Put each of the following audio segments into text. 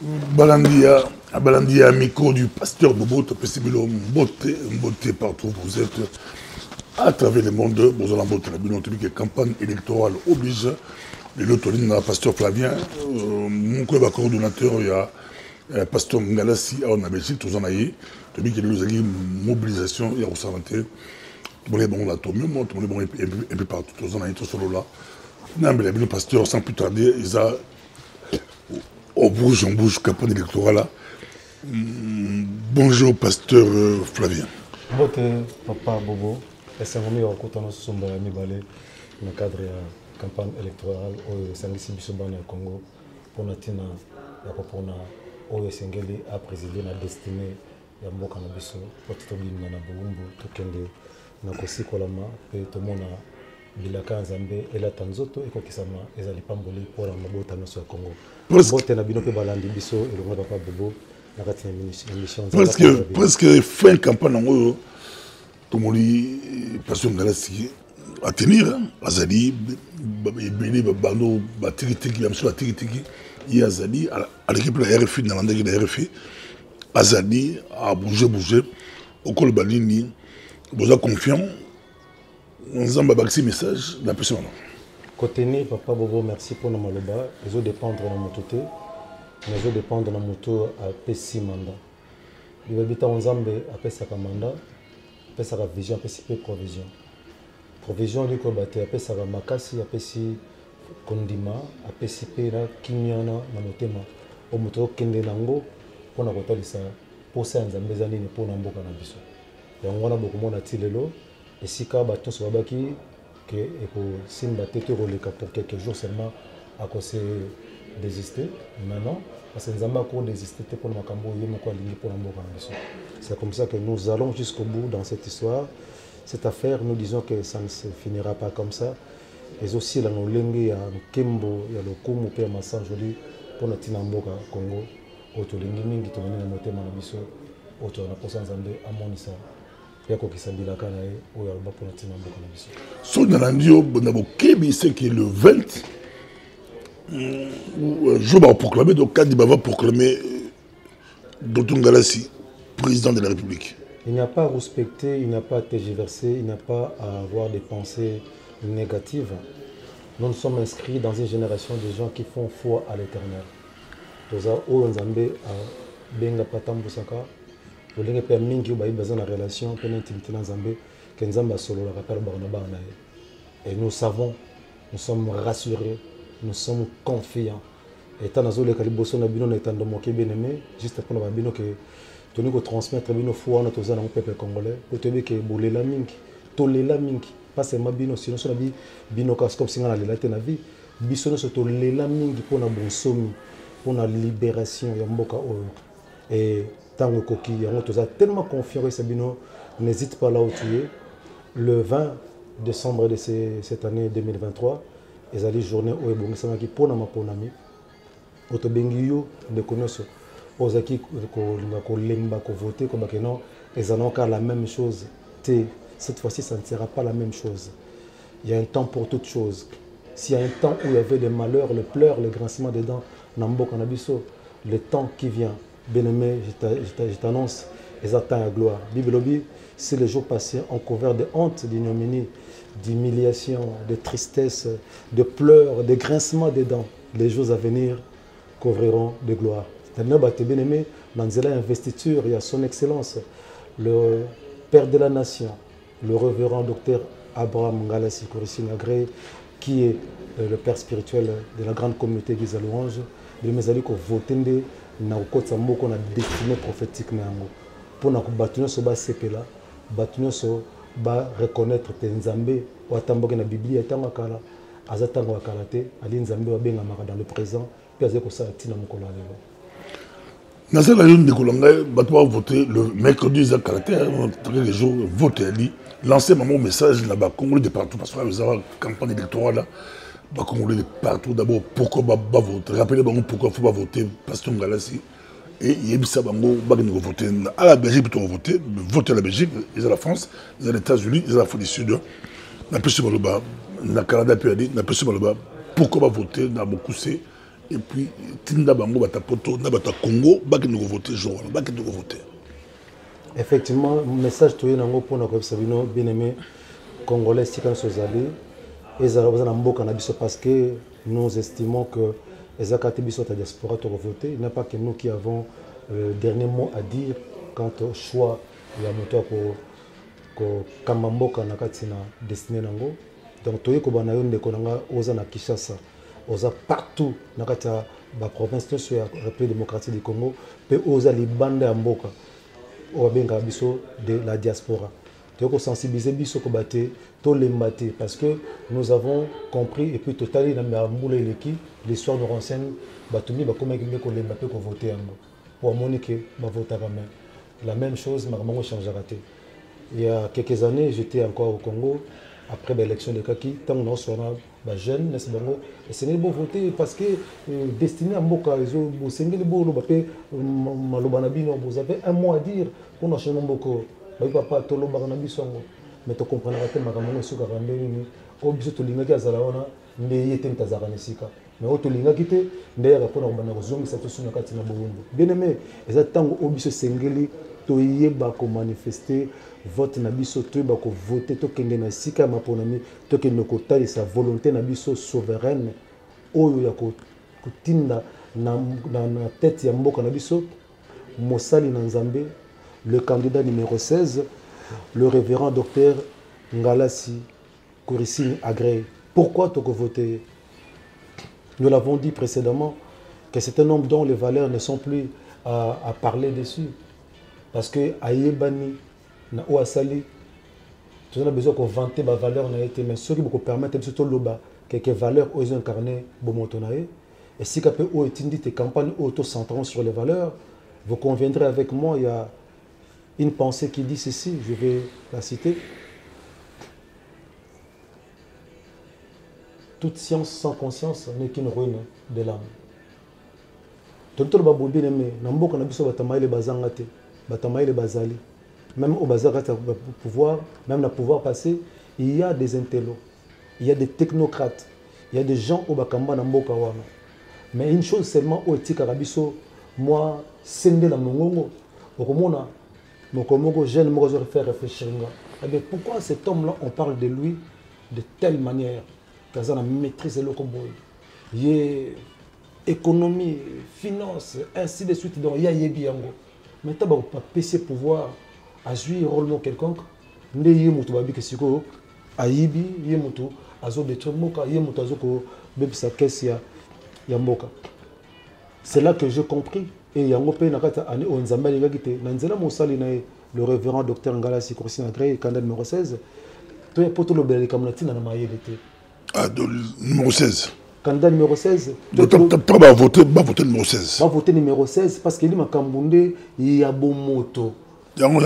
Balandia, amico du pasteur Bobo, Topesibilo, Mbote partout où vous êtes, à travers le monde, vous allez Mbote, la campagne électorale oblige, le lotoline, pasteur Flavien, mon coordonnateur, il y a pasteur Ngalassi, on a Belgique, tous en aïe, tu dis qu'il y a une mobilisation, il y a aussi bon, là, tout le monde, un peu partout, tous en aïe, tous solo là. Non, mais le pasteur, sans plus tarder, ils ont. On bouge, campagne électorale là. Bonjour, pasteur Flavien. Bonjour, papa Bobo. Et c'est un moment où nous sommes dans le cadre de la campagne électorale au Sangisi Bisobani au Congo pour nous tenir au Sengeli à présider la destinée de Mboka Nabiso pour tout le monde na Bumbu tout kende na kosi kolama et tout le monde bilaka nzambe ela tanzoto eko kisama ezali pamboli pour la mabota no so Congo. Bote na bino pe balandi biso et le papa Bobo na kati na émission presque fin campagne ngo to moli passion Ngalassi à tenir azali beli bando batiriti ya mso batiriti ya azali à l'équipe de la RFI dans l'andage de la RFI azali a bouger au col balini vous êtes confiant on a un message la personne. Côté papa Bobo, merci pour nos maloba. Les autres dépendent de notre moto. Les autres dépendent de notre moto à P6 mandat. Les habitants en Zambie à P5 mandat, P5 vision, P6 provision. Provision du combattre à P5 makasi, à P6 kondima, à P6 na kinyana na motema. Au moto kende nango pour na kota lisa pour ça en Zambie zani pour na mboka na biso. Et on a beaucoup de monde à tilelo. Et si quand baton soit baki que pour simba tete roleka pour quelques jours seulement à cause désister maintenant parce que nous avons encore désisté pour le makambo yemoko aligné pour l'amboka biso. C'est comme ça que nous allons jusqu'au bout dans cette histoire. Cette affaire, nous disons que ça ne se finira pas comme ça. Et aussi là nous lengue ya kembo ya lokumu pe massa joli pour notre namboka Congo otolingi mingi to na motema na biso oto na posa nzambe amonisa. So Nalandio Bonabokebi, c'est que le 20, je vais proclamer, donc Kadiba va proclamer Dr Ngalassi, président de la République. Il n'y a pas à respecter, il n'y a pas à tergiverser, il n'y a pas à avoir des pensées négatives. Nous sommes inscrits dans une génération de gens qui font foi à l'éternel. Olinge pe mingi ba ibaza na relation pe intimité na Nzambe que Nzambe solo la kapara ba na ba na et nous savons, nous sommes rassurés, nous sommes confiants et tant azole kaliboso na bino na etando moke bien-aimé juste pour na bino que toni ko transmettre bino foi na toza na peuple congolais pour te que bolela mingi tolela mingi pas seulement bino sinon so na bino comme si ngana lela te na vie biso no so tolela mingi pour na bonsomi pour na libération ya mboka oyo et tant que tu as tellement confiant que Sabino n'hésite pas là où tu es. Le 20 décembre de cette année 2023, ils allaient journée où ils sont qui pour nama ponami. Autobengiyo de connaissance. Aux acquis qu'on lemba qu'on voter comme que non, ils en ont encore la même chose. Cette fois-ci, ça ne sera pas la même chose. Il y a un temps pour toute chose. S'il y a un temps où il y avait des malheurs, le pleurs, le grincement des dents, Nambo Kanabiso, le temps qui vient. Bien-aimé, je t'annonce, ils atteignent la gloire. Bible lobby, si les jours passés ont couvert de honte, d'ignominie, d'humiliation, de tristesse, de pleurs, de grincements des dents, les jours à venir couvriront de gloire. Bien-aimé, dans la investiture, il y a son excellence, le père de la nation, le révérend docteur Abraham Ngalassi Korissi-Nagré, qui est le père spirituel de la grande communauté des Louanges, de mes amis qui votent na ukotsa mboko na destinée prophétique na yango pour na kubatunyo so ba sepela batunyo so ba reconnaître te nzambe watamboke na Biblia tanga kala azatanga wakala te ali nzambe wa benga maka dans le présent puis azeko sa tina mokolo lelo na sala yone de kolanga bato va voter le mercredi za caractère les jours voter ali lancer mon message là bas Congolais de partout parce que vous avez campagne électorale là bah, Congolais de partout d'abord pourquoi bah voter rappelez moi pourquoi faut pas voter pasteur Ngalassi et il y a ça bango bah nous voter à la Belgique plutôt voter à la Belgique ils à la France ils à les États-Unis ils à l'Afrique du Sud n'a pas sur le bas na Canada puis aller n'a pas sur le bas pourquoi pas voter dans beaucoup c'est et puis tinda bango bata poto na bata Congo baki nous voter jour baki nous voter. Effectivement, message to yango pour na ko sabino bien aimé congolais tikana sozali ezala bazana mboka na biso parce que nous estimons que ezakati biso ta diaspora to voter, il n'est pas que nous qui avons le dernier mot à dire quant au choix ya moto ko kamamboka na kati na destiné nango. Donc toye ko bana yo ndeko nanga oza na Kinshasa oza partout na kati ya ba province to ya République démocratique du Congo pe oza libanda ya mboka o benga biso de la diaspora. Toye ko sensibiliser biso ko baté to lembate parce que nous avons compris et puis totali na mbula eleki l'histoire nous renseigne batumi ba comment ko lembate ko voter yango pour monique ba voter même la même chose mamango changera té. Il y a quelques années j'étais encore au Congo. Après l'élection de Kaki, tant que nous sommes jeunes, c'est ne bon voter parce que destiné à Mboka, vous avez un mot à dire pour nous changer beaucoup. Papa, tout le monde mais tu comprends que ma maman est sur la randonnée. Au biso to linga ki zalaona ndeye tenta zaranisika. Mais au to linga kite ndeye rapona bana kozongi sa to suna kati na bolumbu. Bien aimé, eza tango au biso sengeli to yeba ko manifester vote na biso to ba ko voter to kenge na sika maponami to ke no ko tali sa volonté na biso souveraine oyo ya ko tinda na tête ya mboka na biso mosali na Nzambe le candidat numéro 16 le révérend docteur Ngalasi Kourissine Agré. Pourquoi tu as voté? Nous l'avons dit précédemment que c'est un homme dont les valeurs ne sont plus à parler dessus. Parce que Ayebani, na Ouassali, tu as besoin qu'on vante ma valeur, mais ceux qui vous permettent de se loba quelques valeurs aux incarnées, Bomotonae. Et si vous avez des campagnes auto-centrant sur les valeurs, vous conviendrez avec moi, il y a une pensée qui dit ceci, je vais la citer. Toute science sans conscience n'est qu'une ruine de l'âme. Même au bazar pouvoir, même le pouvoir passé, il y a des intellos, il y a des technocrates, il y a des gens au bakamba na mboka wana. Mais une chose seulement au etika rabiso, moi, sende na mongongo, okomona mokomogo jeune mo faire réfléchir. Mais pourquoi cet homme-là, on parle de lui de telle manière? Parce qu'on maîtrise le combo. Il y a économie, finance, ainsi de suite. Donc il y a Yebiango. Maintenant, on peut passer pouvoir à jouer un rôle quelconque. Ne y mutu babi que siko aibi y mutu azo de chomoka y mutu azo ko bebisa kesia yamboka. C'est là que j'ai compris et yango pe nakata ani onzamba linga kite na nzela mosali na le révérend docteur Ngalasi Kourissine Agré candidat numéro 16. To ya poto lobele kamunati na mayelete. Ah, numéro 16. Candidat numéro 16. Tu vas voter numéro 16. Va voter numéro 16 parce qu'il dit Makambunde, il y a bon moto. On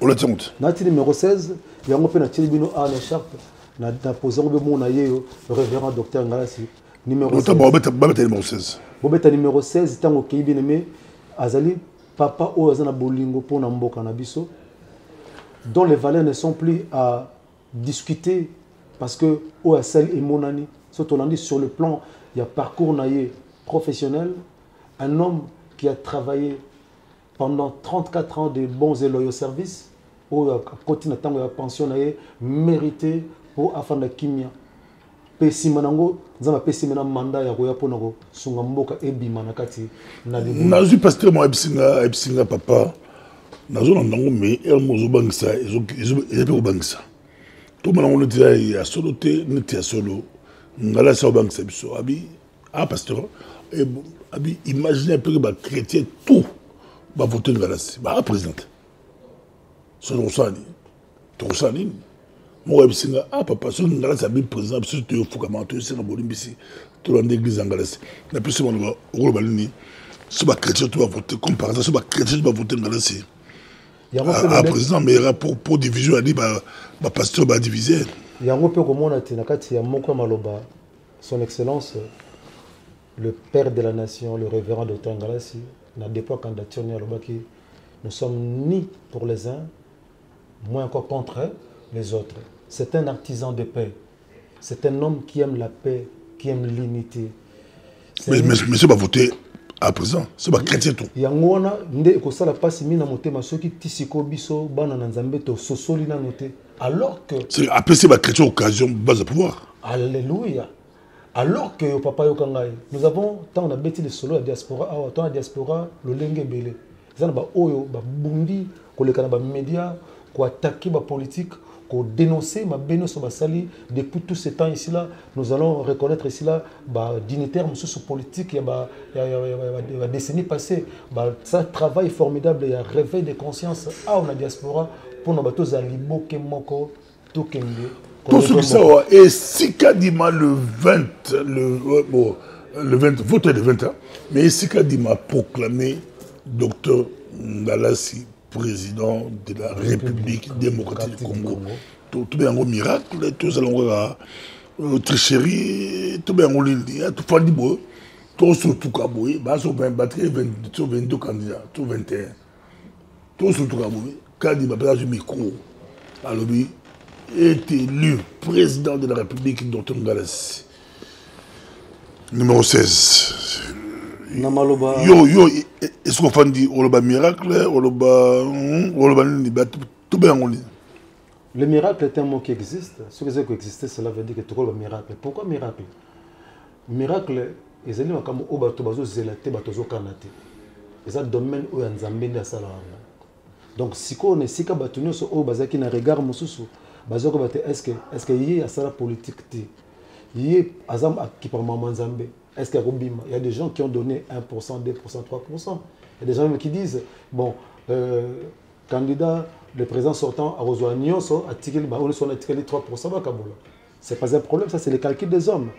l'a dit. Nati numéro 16, il y a un peu de bino à l'écharpe. Na posé un peu mon aïe, le révérend docteur Ngalasi. Numéro 16. Numéro 16. Bobeta numéro 16, tant que bien aimé, Azali, papa ou Azana Bolingo pour Namboka Nabiso, dont les valeurs ne sont plus à discuter. Parce que OSL et Monani, sur le plan, il y a parcours naïe professionnel, un homme qui a travaillé pendant 34 ans de bons et loyaux services, où a continué à avoir pension naïe mérité pour afin de kimia. Pesimanango, zama pesimana mandat ya roya ponako sungamboka ebimanakati na libu. Nazu pasteur mo ebsinga papa. Nazo nango me elmozo bangisa ezo bangisa. Tout le monde dit à solo te n'était à solo ngala sa banque c'est biso abi pasteur abi imaginez un peu que ba chrétien tout va voter ngala c'est ba président solo sani to sani mo ebsinga papa solo ngala sa bi président biso te fuka manto c'est na bolimbisi to la église ngala c'est na plus on va au balini so ba chrétien tout va voter comme par exemple so ba chrétien va voter ngala c'est président mais pour division a dit bah pasteur va diviser. Il y a un peu comme on a dit nakati ya moko maloba son excellence le père de la nation le révérend docteur Ngalasi n'a déployé candidature ni alobaki nous sommes ni pour les uns moins encore contre les autres. C'est un artisan de paix. C'est un homme qui aime la paix, qui aime l'unité. Mais monsieur va voter à présent. C'est pas chrétien tout. Yangona, nde ko sala passe mina motema soki tisiko biso bana na nzambe to sosoli na noté. Alors que c'est après c'est pas chrétien occasion base de pouvoir. Alléluia. Alors que papa yokangai, nous avons tant on a bêti les solo à diaspora, ah tant la diaspora le lenge belé. Ça ba oyo ba bundi ko le kana ba média ko attaquer ba politique qu'on dénoncer ma bénédiction basali depuis tout ce temps ici là nous allons reconnaître ici là bah dignitaires monsieur politique il y a décennies passées bah ça travail formidable il y a réveil de conscience ah on a diaspora pour nos bateaux à liboke moko tout kende pour ceux qui savent et si Kadima le 20 le 20 vote le 20 mais si Kadima proclamé docteur Ndalassi président de la République démocratique du Congo. Tout bien un miracle, tout ça l'on tricherie, tout bien on lit, tout fait du beau, tout surtout Kaboué, bah sur 22 candidats, tout 21, tout surtout Kaboué, quand il m'a pris le micro, alors lui est élu président de la République Dr Ngalassi, numéro 16. Namaloba. Yo, est-ce qu'on fait dit Oloba miracle, Oloba tout bien on lit. Le miracle est un mot qui existe. Ce qui existe, cela veut dire que tout le miracle. Pourquoi miracle? Miracle, ils ont comme Obato zélate, batozo kanate. C'est un domaine où il y a un zambé à salarié. Donc si on est si kabatunyo so Obazaki na regard mususu, bazoko bate est-ce que y a ça politique y a azam qui par maman zambé. Est-ce qu'il y a des gens qui ont donné 1%, 2%, 3%. Il y a des gens qui disent, bon, candidat, le président sortant a rejoint Nyonso, on est article 3%. Ce n'est pas un problème, ça c'est le calcul des hommes.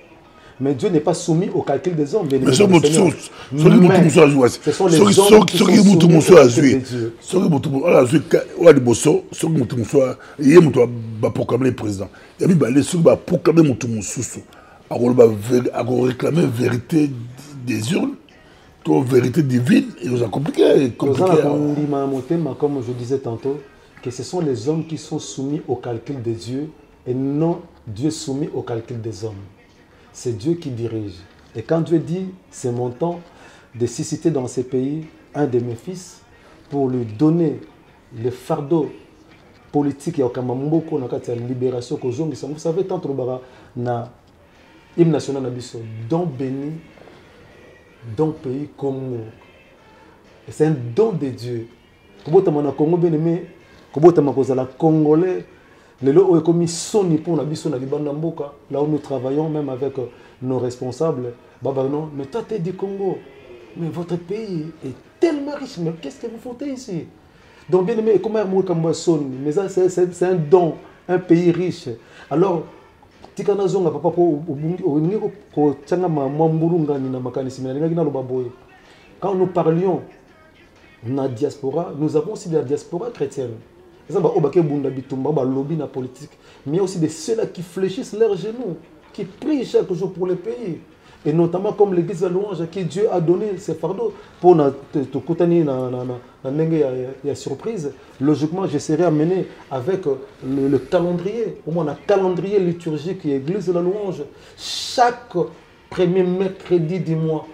Mais Dieu n'est pas soumis au calcul des hommes. Mais ce sont les hommes qui sont à réclamer vérité des urnes, vérité divine, et nous a compliqué. Comme je disais tantôt, que ce sont les hommes qui sont soumis au calcul de Dieu et non Dieu soumis au calcul des hommes. C'est Dieu qui dirige. Et quand Dieu dit, c'est mon temps de susciter dans ces pays un de mes fils pour lui donner le fardeau politique, il y a une libération, vous savez, tant na hymne national nabiso, don béni, don pays Congo. C'est un don de Dieu. Kobotama Congo bien-aimé, kobotama kozala congolais, lelo oyo komi soni pour nabiso na libanda mboka, là où nous travaillons même avec nos responsables, baba non, mais toi t'es du Congo, mais votre pays est tellement riche, mais qu'est-ce que vous foutez ici? Donc bien-aimé, comment moi soni, mais ça c'est un don, un pays riche. Alors quand nous parlions de la diaspora, nous avons aussi de la diaspora chrétienne. Mais il y a aussi de ceux-là qui fléchissent leurs genoux, qui prient chaque jour pour le pays. Et notamment comme l'église de louange qui Dieu a donné ses fardeaux pour la surprise. Logiquement, je serai amené avec le calendrier, au moins un calendrier liturgique qui est l'église de la louange. Chaque premier mercredi du mois,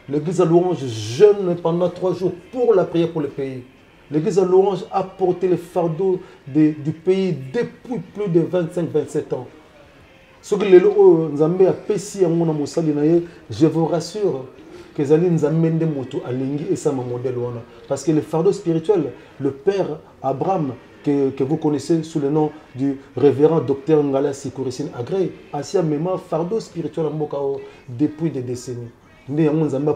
l'église de la louange jeûne pendant 3 jours pour la prière pour le pays. L'église de la louange a porté le fardeau du pays depuis plus de 25-27 ans. Ce que je vous rassure que parce que le fardeau spirituel, le père Abraham, que vous connaissez sous le nom du révérend docteur Ngalassi Kourissine Agré, a si un fardeau spirituel depuis des décennies. Nous avons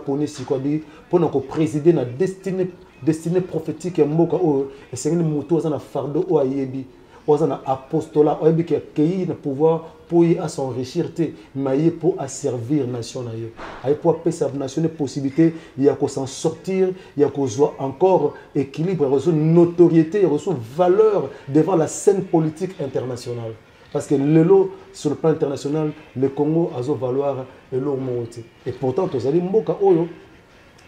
pour présider la destinée prophétique et c'est un fardeau un apostolat, un pouvoir pour s'enrichir, mais pour servir la nation. Pour servir la nation, possibilité, il y a s'en sortir, il y a encore équilibre, notoriété, valeur devant la scène politique internationale. Parce que sur le plan international, le Congo a valoir et l'eau. Et pourtant, vous allez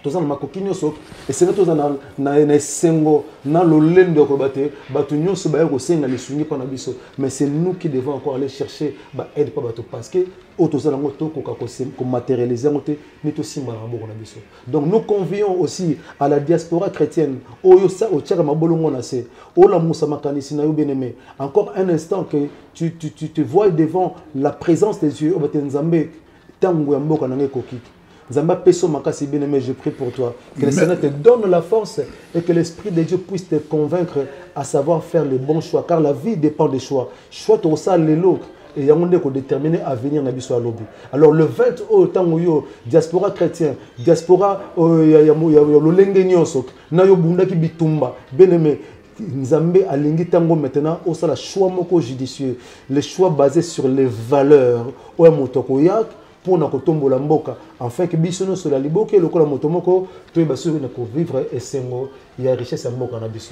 toza na makoki nyonso esenga toza na esengo na lolendo ya koloba te bato nyonso baya kosenga lisungi mpo na biso, mais c'est nous qui devons encore aller chercher baide mpo bato parce que oyo toza nango tokoka komatérialise yango te ni tosimba na maboko na biso. Donc nous convions aussi à la diaspora chrétienne oyo sa otiaka mabolongo na se olamusa makanisi na yo bien-aimé, encore un instant que tu te vois devant la présence des yeux obate nzambe tango ya mboka na ngai kokiki Zamba Peso Makasi bien-aimé, je prie pour toi. Que le Seigneur te donne la force et que l'Esprit de Dieu puisse te convaincre à savoir faire les bons choix. Car la vie dépend des choix. Choix tout ça, les lots. Et il y a un déterminé à venir dans le lobby. Alors le 20 au temps où diaspora chrétien, diaspora l'olenge nyosok, na yo bunda ki bitumba, bien-aimé. Nzambe alingi tango maintenant au sala choix moko judicieux, les choix basés sur les valeurs. Oya motoko yak pour na kotombola mboka afin que biso no sola liboke lokola motomoko to basuri na ko vivre esengo ya richesse ya mboka na biso.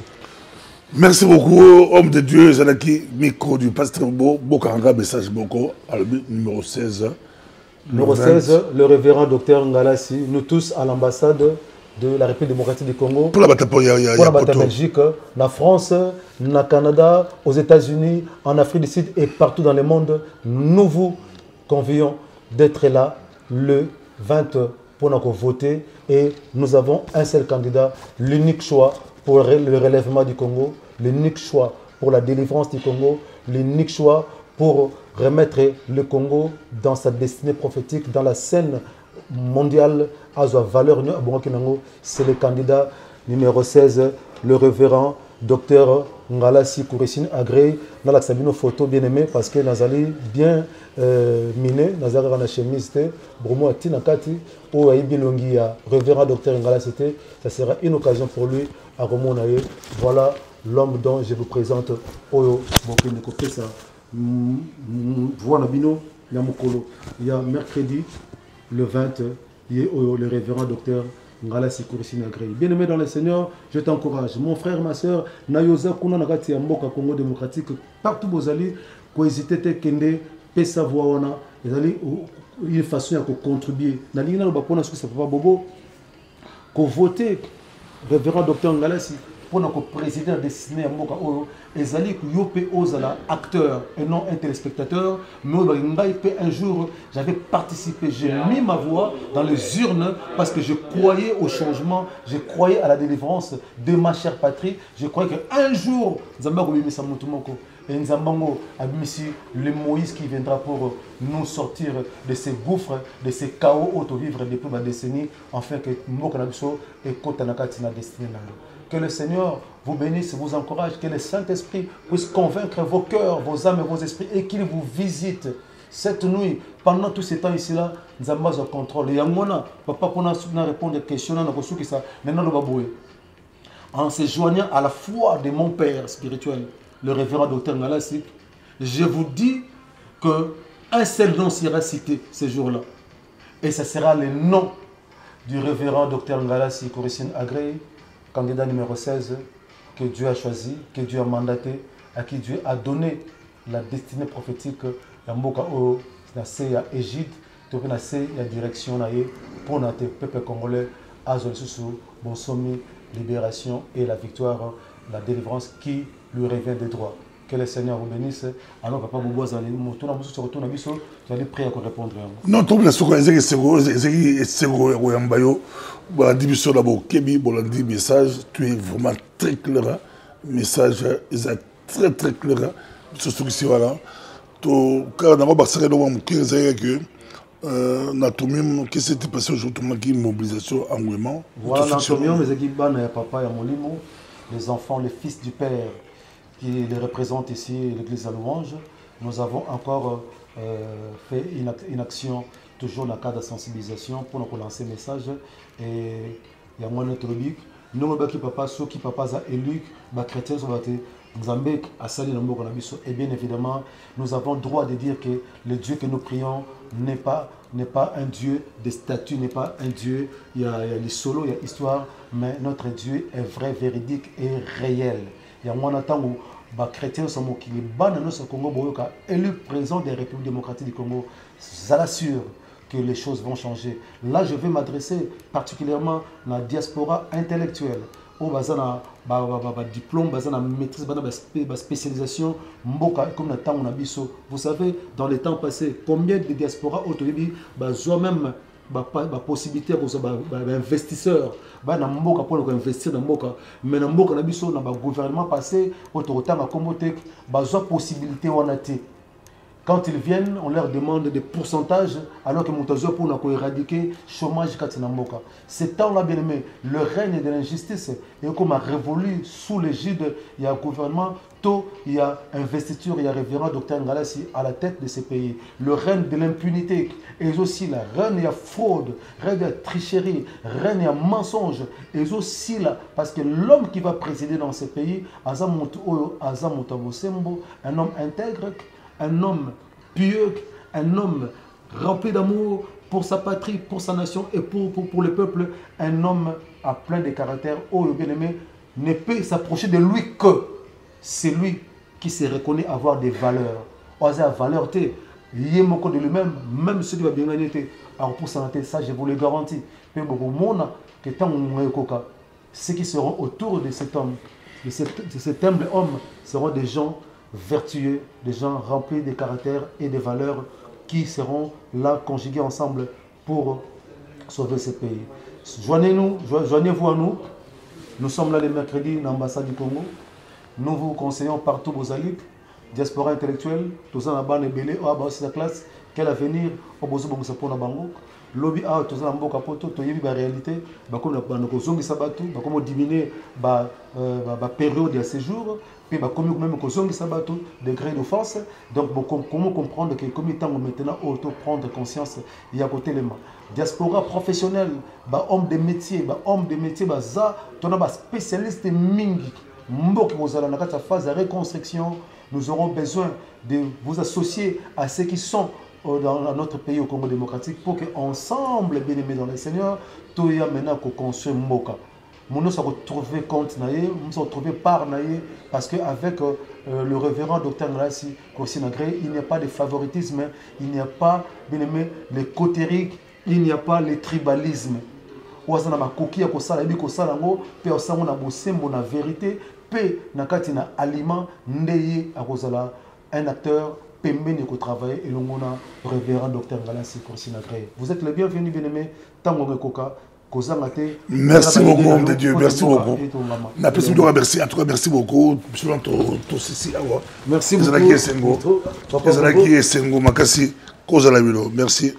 Merci beaucoup, homme de Dieu, Zanaki, micro du pasteur Bokaranga, message Boko, numéro 16. Numéro 16, le révérend docteur Ngalassi, nous tous à l'ambassade de la République démocratique du Congo. Pour la bataille Belgique, la France, le Canada, aux États-Unis, en Afrique du Sud et partout dans le monde, nous vous convions d'être là le 20 pour nous voter et nous avons un seul candidat, l'unique choix pour le relèvement du Congo, l'unique choix pour la délivrance du Congo, l'unique choix pour remettre le Congo dans sa destinée prophétique, dans la scène mondiale à sa valeur. C'est le candidat numéro 16, le révérend docteur Ngalassi Kourissine Agrey. Dans la sabine photo bien aimé parce que Nazali bien miné, Nazali dans la chemise, Bromo Atina Kati, ou Aïbilongi, révérend docteur Ngalassi, ça sera une occasion pour lui à Romonaye. Voilà l'homme dont je vous présente Oyo Bokene Kopesa. Voilà Bino, Yamukolo. Il y a mercredi le 20, il y a le révérend docteur Ngalassi Kourissine Agrey. Bien-aimé dans le Seigneur, je t'encourage. Mon frère, ma soeur, Nayoza Kuna Nagati Mboka Congo démocratique, partout vous allez, ko hésiter te kende, pesa voix wana, vous allez une façon à contribuer. Na lingna lo bapona ce que ça papa bobo, ko voter révérend docteur Ngalassi pour nous présider la destinée à Mboka Oyo, et allez que Yope Ozala acteur et non un téléspectateur, mais un jour j'avais participé, j'ai mis ma voix dans les urnes parce que je croyais au changement, je croyais à la délivrance de ma chère patrie, je croyais qu'un jour, Zamba et Nzambango Abimisi, le Moïse qui viendra pour nous sortir de ces gouffres, de ces chaos auto-vivre depuis ma décennie, afin que Mboka Nabiso et Kotanakati na destinée. Que le Seigneur vous bénisse, vous encourage, que le Saint-Esprit puisse convaincre vos cœurs, vos âmes et vos esprits et qu'il vous visite cette nuit. Pendant tout ce temps ici-là, nous avons le contrôle. Et papa, pour nous répondre aux questions, en se joignant à la foi de mon père spirituel, le révérend docteur Ngalassi, je vous dis qu'un seul nom sera cité ce jour-là. Et ce sera le nom du révérend docteur Ngalassi Kourissine Agrey, candidat numéro 16, que Dieu a choisi, que Dieu a mandaté, à qui Dieu a donné la destinée prophétique de Mboka Oyo, la égide, la direction pour notre peuple congolais, à Zolsusu, Bonsomi, libération et la victoire, la délivrance qui lui revient des droits. Que le Seigneur vous bénisse. Alors, papa Bobo, vous allez prier pour répondre. Non, tout le monde, message, tu es vraiment très clair. Message, il est très très clair. Sur ce qui est là. Car dans l'atomium, qu'est-ce qui s'est passé aujourd'hui? Une mobilisation, engouement. Voilà, l'atomium, les équipes, papa et Molimo, les enfants, les fils du Père qui les représentent ici, l'église à Louange. Nous avons encore fait une action, toujours dans le cadre de sensibilisation, pour nous lancer le message. Et il y a moins notre logique. Nous, qui papa, ceux qui papa a élu, les chrétiens sont battus. Et bien évidemment, nous avons le droit de dire que le Dieu que nous prions n'est pas un Dieu de statut, n'est pas un Dieu, il y a les solos, il y a l'histoire, mais notre Dieu est vrai, véridique et réel. Il y a un temps où les chrétiens sont élu président des républiques démocratiques du Congo. Ça l'assure que les choses vont changer. Là, je vais m'adresser particulièrement à la diaspora intellectuelle. On va diplôme, on maîtrise, spécialisation, comme le temps on a biso. Vous savez, dans les temps passés, combien de diaspora autorisés, même possibilité pour investisseurs, pour investir dans Mboka, mais dans Mboka, dans le gouvernement passé, autorité à Kombotek, possibilité on a été. Quand ils viennent, on leur demande des pourcentages, alors que Montazo pour éradiquer le chômage. C'est temps-là, bien aimé, le règne de l'injustice est comme a révolu sous l'égide. Il y a un gouvernement, il y a investiture, il y a révérend Dr Ngalassi à la tête de ces pays. Le règne de l'impunité est aussi là. Règne de fraude, règne de tricherie, règne de mensonge est aussi là. Parce que l'homme qui va présider dans ces pays, un homme intègre, un homme pieux, un homme rempli d'amour pour sa patrie, pour sa nation et pour le peuple, un homme à plein de caractères, bien-aimé, ne peut s'approcher de lui que c'est lui qui se reconnaît avoir des valeurs. Oser à valeur, il est de lui-même, même ceux qui va bien gagner. Alors pour ça, je vous le garantis. Mais beaucoup de monde, que tant ceux qui seront autour de cet homme, de cet humble homme, seront des gens vertueux, des gens remplis de caractères et de valeurs qui seront là conjugués ensemble pour sauver ce pays. Joignez-vous à nous. Nous sommes là le mercredi dans l'ambassade du Congo. Nous vous conseillons partout vos alliés, diaspora intellectuelle, tous en bas de belé, la classe, quel avenir au besoin de pour la bango. Lobby a tous en bas capoto, to yebi ba réalité, ba comme na ko zongi sabatu, ba comme diminuer ba période de séjour, puis ba comme même ko zongi sabatu degré d'offense. Donc comment comprendre que comme temps maintenant auto prendre conscience il y a côté les mains. Diaspora professionnelle, ba homme de métier, ba za, ton ba spécialiste mingi. Mbok vous allez dans la phase de reconstruction, nous aurons besoin de vous associer à ceux qui sont dans notre pays au Congo démocratique pour qu'ensemble, bien aimés dans le Seigneur, tout y a maintenant qu'on construit Mboka. Nous sommes retrouvés compte naïe, nous sommes retrouvés par naïe, parce qu'avec le révérend Dr Ngalassi Kossinagré, il n'y a pas de favoritisme, il n'y a pas, bien aimé, les cotériques, il n'y a pas le tribalisme. Ouazana makoki ya kosala ebi kosala ngo pe osango na bosembo na vérité pe na kati na aliment ndeye akozala un acteur pembeni ko travailler et longona révérend Dr Ngalassi Kossinagré. Vous êtes les bienvenus bien-aimés tango koka kozanga te. Merci beaucoup homme de Dieu, merci beaucoup. Na pesi de remercier en tout cas merci beaucoup selon to ceci awa. Merci beaucoup. Ezalaki Sengo makasi kozala bilo. Merci.